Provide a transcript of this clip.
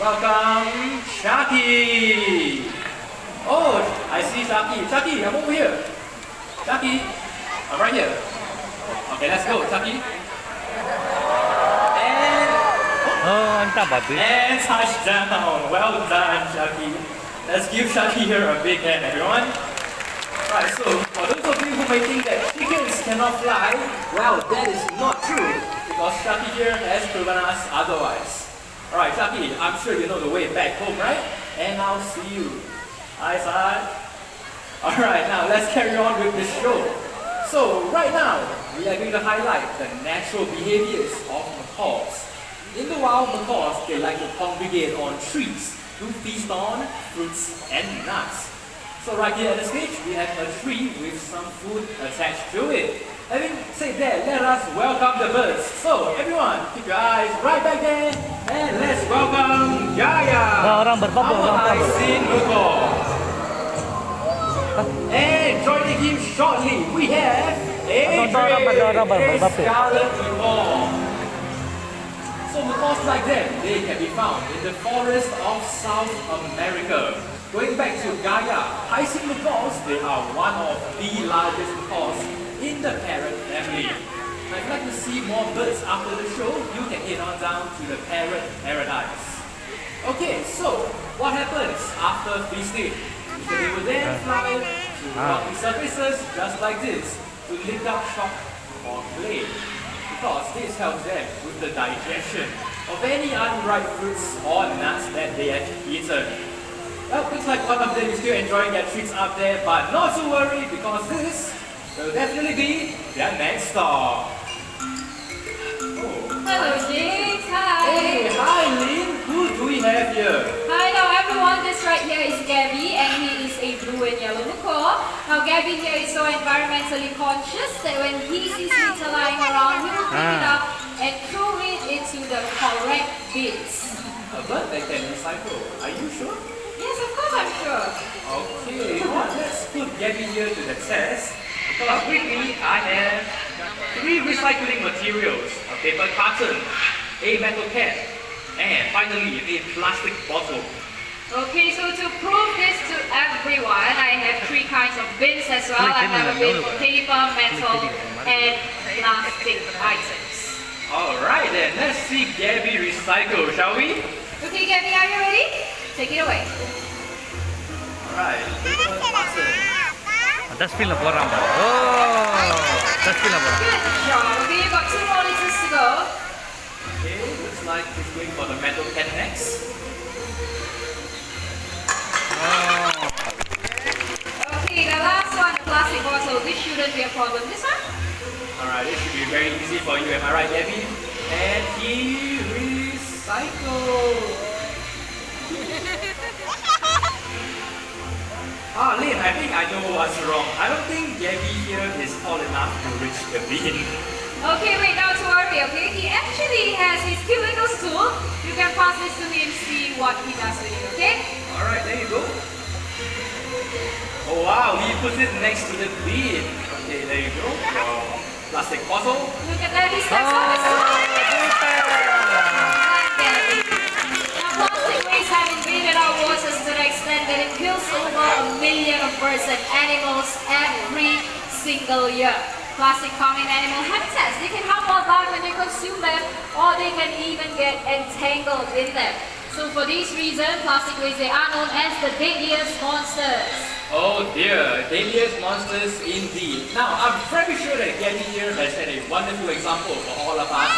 welcome Shaki. Oh, I see Shaki. Shaki, I'm over here. Shaki, I'm right here. Okay, let's go, Shaki. And touchdown. Well done, Shaki. Let's give Shaki here a big hand, everyone. Right, so for those of you who may think that chickens cannot fly, well, that is not true because Shaki here has proven us otherwise. Alright, Shaki, I'm sure you know the way back home, right? And I'll see you. Hi, Sai. Alright, now let's carry on with the show. So, right now, we are going to highlight the natural behaviors of macaws. In the wild, macaws, they like to congregate on trees to feast on fruits and nuts. So right here at the stage, we have a tree with some food attached to it. Having said that, let us welcome the birds. So everyone, keep your eyes right back there and let's welcome Gaia, our hyacinth macaw. And joining him shortly, we have Adrian, a scarlet macaw. So macaws like them, they can be found in the forest of South America. Going back to Gaia, hyacinth macaws, they are one of the largest macaws in the parrot family. Now, if you'd like to see more birds after the show, you can head on down to the parrot paradise. Okay, so what happens after feasting? They will then fly to rocky surfaces just like this to lick up chalk or clay, because this helps them with the digestion of any unripe fruits or nuts that they have eaten. Well, looks like one of them is still enjoying their treats up there, but not to worry because this will definitely be their next stop. Oh. Hello, James. Hi. Hey, hi, Lynn. Who do we have here? Hi, now everyone. This right here is Gabby, and he is a blue and yellow macaw. Now, Gabby here is so environmentally conscious that when he sees litter lying around, he will pick it up and throw it into the correct bins. A bird that can recycle. Are you sure? Yes, of course I'm sure. Okay, well, let's put Gabby here to the test. Because with me, I have 3 recycling materials: a paper carton, a metal can, and finally a plastic bottle. Okay, so to prove this to everyone, I have 3 kinds of bins as well. I have a bin for paper, metal, and plastic items. Alright then, let's see Gabby recycle, shall we? Okay, Gabby, are you ready? Take it away. Alright, paper carton. That's feeling for orang. Oh, that's feeling for orang. Good job. Okay, you got 2 more liters to go. Okay, looks like he's going for the metal can next. Oh. Okay, the last one, the plastic bottle. This shouldn't be a problem. This one? Alright, this should be very easy for you, am I right, Gabby? And he recycled. Lynn, I think I know what's wrong. I don't think Gabby here is tall enough to reach the bin. Okay, wait, not to worry, okay? He actually has his cubicle stool. You can pass this to him, see what he does with it, okay? Alright, there you go. Oh wow, he puts it next to the bin. Okay, there you go. Plastic bottle. Look at that, he steps on the stool. Plastic waste have invaded our waters to the extent that it kills over 1 million of birds and animals every single year. Plastic farming animal habitats, they can harm wildlife when they consume them, or they can even get entangled in them. So for this reason, plastic waste, they are known as the deadliest monsters. Oh dear, deadliest monsters indeed. Now, I'm pretty sure that Gabby here has set a wonderful example for all of us